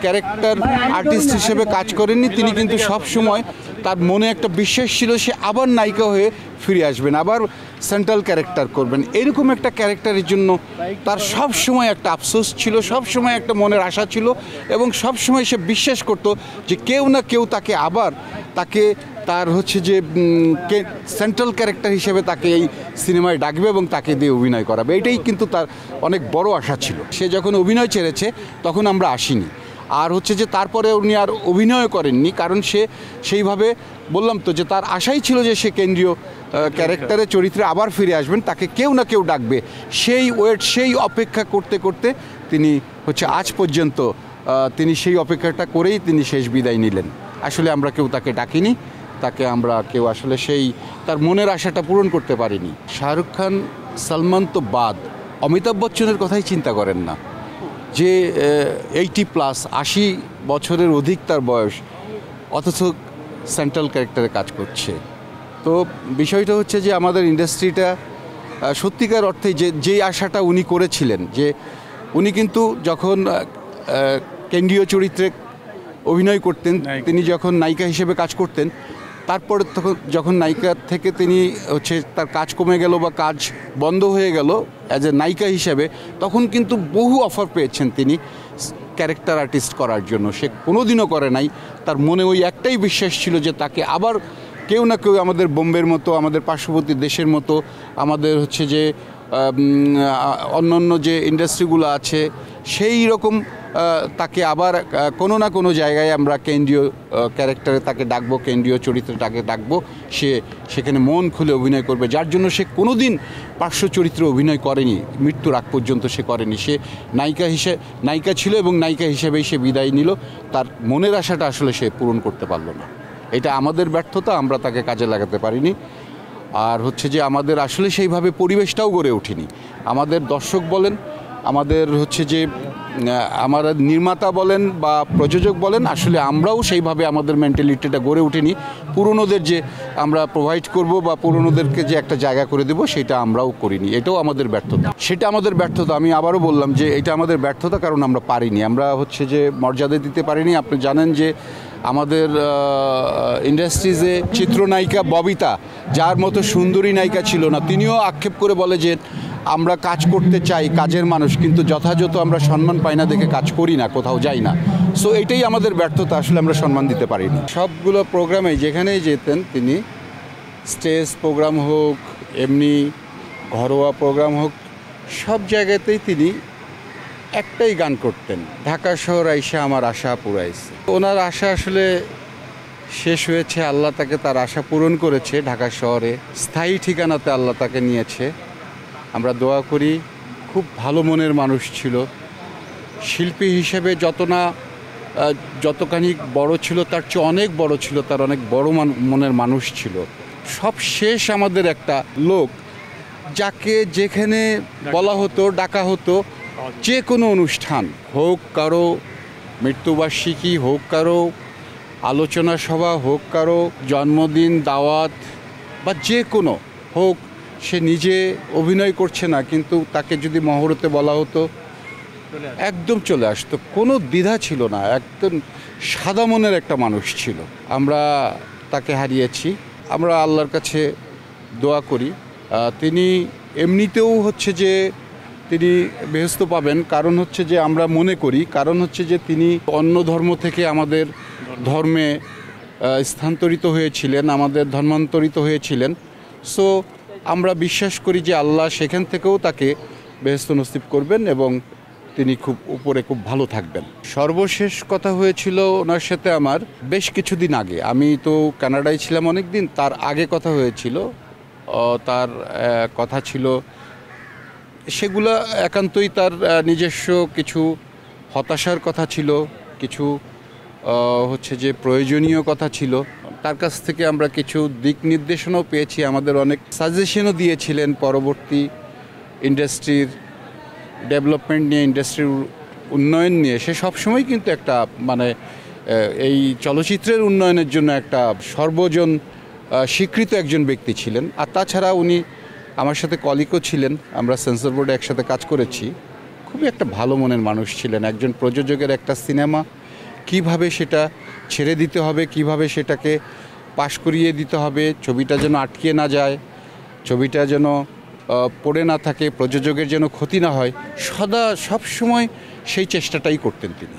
Character artist হিসেবে কাজ করেননি। তিনি কিন্তু সব সময় তার মনে একটা বিশ্বাস ছিল সে আবার নায়িকা হয়ে ফিরে আসবেন, আবার সেন্ট্রাল ক্যারেক্টার করবেন। এরকম একটা ক্যারেক্টারের জন্য তার সব সময় একটা আফসোস ছিল, সব সময় একটা মনের আশা ছিল, এবং সব সময় সে বিশ্বাস করতো যে কেউ না কেউ তাকে আবার তার হচ্ছে যে সেন্ট্রাল ক্যারেক্টার হিসেবে তাকে এই সিনেমায় ডাকবে এবং তাকে দিয়ে অভিনয় করাবে। এটাই কিন্তু তার অনেক বড় আশা ছিল। সে যখন অভিনয় ছেড়েছে তখন আমরা আসিনি। আর হচ্ছে যে তারপরে উনি আর অভিনয় করেননি, কারণ সে সেইভাবে বললাম তো যে তার আশাই ছিল যে সে কেন্দ্রীয় ক্যারেক্টারের চরিত্রে আবার ফিরে আসবেন, তাকে কেউ না কেউ ডাকবে। সেই অপেক্ষা করতে করতে তিনি হচ্ছে আজ পর্যন্ত তিনি সেই অপেক্ষাটা করেই তিনি শেষ বিদায় নিলেন। আসলে আমরা কেউ তাকে ডাকিনি, তাকে আমরা কেউ আসলে তার মনের আশাটা পূরণ করতে পারিনি। শাহরুখ খান, সালমান তো বাদ, অমিতাভ বচ্চনের কথাই চিন্তা করেন না, যে 80+ 80 বছরের অধিক তার বয়স, অথচ সেন্ট্রাল ক্যারেক্টারে কাজ করছে। তো বিষয়টা হচ্ছে যে আমাদের ইন্ডাস্ট্রিটা সত্যিকার অর্থে যেই আশাটা উনি করেছিলেন, যে উনি কিন্তু যখন কেন্দ্রীয় চরিত্রে অভিনয় করতেন, তিনি যখন নায়িকা হিসেবে কাজ করতেন, তারপরে যখন নায়িকা থেকে তিনি হচ্ছে তার কাজ কমে গেল বা কাজ বন্ধ হয়ে গেল অ্যাজ এ নায়িকা হিসেবে, তখন কিন্তু বহু অফার পেয়েছেন তিনি ক্যারেক্টার আর্টিস্ট করার জন্য। সে কোনোদিনও করে নাই। তার মনে ওই একটাই বিশ্বাস ছিল যে তাকে আবার কেউ না কেউ আমাদের বোম্বের মতো, আমাদের পার্শ্ববর্তী দেশের মতো, আমাদের হচ্ছে যে অন্যান্য যে ইন্ডাস্ট্রিগুলো আছে সেই রকম তাকে আবার কোনো না কোনো জায়গায় আমরা কেন্দ্রীয় ক্যারেক্টারে তাকে ডাকবো, কেন্দ্রীয় চরিত্রে তাকে ডাকবো, সে সেখানে মন খুলে অভিনয় করবে। যার জন্য সে কোনো দিন পার্শ্ব চরিত্রে অভিনয় করেনি, মৃত্যুর আগ পর্যন্ত সে করেনি। সে নায়িকা ছিল এবং নায়িকা হিসেবেই সে বিদায় নিল। তার মনের আশাটা আসলে সে পূরণ করতে পারলো না। এটা আমাদের ব্যর্থতা, আমরা তাকে কাজে লাগাতে পারিনি। আর হচ্ছে যে আমাদের আসলে সেইভাবে পরিবেশটাও গড়ে ওঠেনি। আমাদের দর্শক বলেন, আমাদের হচ্ছে যে আমার নির্মাতা বলেন বা প্রযোজক বলেন, আসলে আমরাও সেইভাবে আমাদের মেন্টালিটিটা গড়ে ওঠেনি। পুরনোদের যে আমরা প্রোভাইড করব বা পুরনোদেরকে যে একটা জায়গা করে দেব, সেটা আমরাও করিনি। এটাও আমাদের ব্যর্থতা, সেটা আমাদের ব্যর্থতা। আমি আবারও বললাম যে এটা আমাদের ব্যর্থতা, কারণ আমরা পারিনি, আমরা হচ্ছে যে মর্যাদা দিতে পারিনি। আপনি জানেন যে আমাদের ইন্ডাস্ট্রিজে চিত্রনায়িকা ববিতা, যার মতো সুন্দরী নায়িকা ছিল না, তিনিও আক্ষেপ করে বলে যে আমরা কাজ করতে চাই, কাজের মানুষ, কিন্তু যথাযথ আমরা সম্মান পাই না দেখে কাজ করি না, কোথাও যাই না। সো এটাই আমাদের ব্যর্থতা, আসলে আমরা সম্মান দিতে পারিনি। সবগুলো প্রোগ্রামে যেখানেই যেতেন তিনি, স্টেজ প্রোগ্রাম হোক, এমনি ঘরোয়া প্রোগ্রাম হোক, সব জায়গাতেই তিনি একটাই গান করতেন, ঢাকা শহর আইসা আমার আশা পুরাইছে। ওনার আশা আসলে শেষ হয়েছে, আল্লাহ তাকে তার আশা পূরণ করেছে। ঢাকা শহরে স্থায়ী ঠিকানাতে আল্লাহ তাকে নিয়েছে। আমরা দোয়া করি। খুব ভালো মনের মানুষ ছিল, শিল্পী হিসেবে যতখানি বড় ছিল তার চেয়ে অনেক বড় ছিল, তার অনেক বড় মনের মানুষ ছিল। সব শেষ আমাদের একটা লোক, যাকে যেখানে বলা হতো, ডাকা হতো, যে কোনো অনুষ্ঠান হোক, কারো মৃত্যুবার্ষিকী হোক, কারো আলোচনা সভা হোক, কারো জন্মদিন, দাওয়াত বা যে কোনো হোক, সে নিজে অভিনয় করছে না, কিন্তু তাকে যদি মহরতে বলা হতো একদম চলে আসতো, কোনো দ্বিধা ছিল না। একদম সাদা মনের একটা মানুষ ছিল। আমরা তাকে হারিয়েছি। আমরা আল্লাহর কাছে দোয়া করি তিনি এমনিতেও হচ্ছে যে তিনি বেহেশত পাবেন, কারণ হচ্ছে যে আমরা মনে করি, কারণ হচ্ছে যে তিনি অন্য ধর্ম থেকে আমাদের ধর্মে স্থানান্তরিত হয়েছিলেন, আমাদের ধর্মান্তরিত হয়েছিলেন। সো আমরা বিশ্বাস করি যে আল্লাহ সেখান থেকেও তাকে বেহেশত নসিব করবেন এবং তিনি খুব উপরে খুব ভালো থাকবেন। সর্বশেষ কথা হয়েছিল ওনার সাথে আমার বেশ কিছুদিন আগে। আমি তো কানাডায় ছিলাম অনেক দিন, তার আগে কথা হয়েছিল। তার কথা ছিল, সেগুলো একান্তই তার নিজস্ব কিছু হতাশার কথা ছিল, কিছু হচ্ছে যে প্রয়োজনীয় কথা ছিল। তার কাছ থেকে আমরা কিছু দিক নির্দেশনাও পেয়েছি, আমাদের অনেক সাজেশনও দিয়েছিলেন পরবর্তী ইন্ডাস্ট্রির ডেভেলপমেন্ট নিয়ে, ইন্ডাস্ট্রির উন্নয়ন নিয়ে। সে সবসময় কিন্তু একটা এই চলচ্চিত্রের উন্নয়নের জন্য একটা সর্বজন স্বীকৃত একজন ব্যক্তি ছিলেন। আর তাছাড়া উনি আমার সাথে কলিগও ছিলেন, আমরা সেন্সর বোর্ডে একসাথে কাজ করেছি। খুবই একটা ভালো মনের মানুষ ছিলেন। একজন প্রযোজকের একটা সিনেমা কিভাবে সেটা ছেড়ে দিতে হবে, কিভাবে সেটাকে পাশ করিয়ে দিতে হবে, ছবিটা যেন আটকে না যায়, ছবিটা যেন পড়ে না থাকে, প্রযোজকের যেন ক্ষতি না হয়, সব সময় সেই চেষ্টাটাই করতেন তিনি।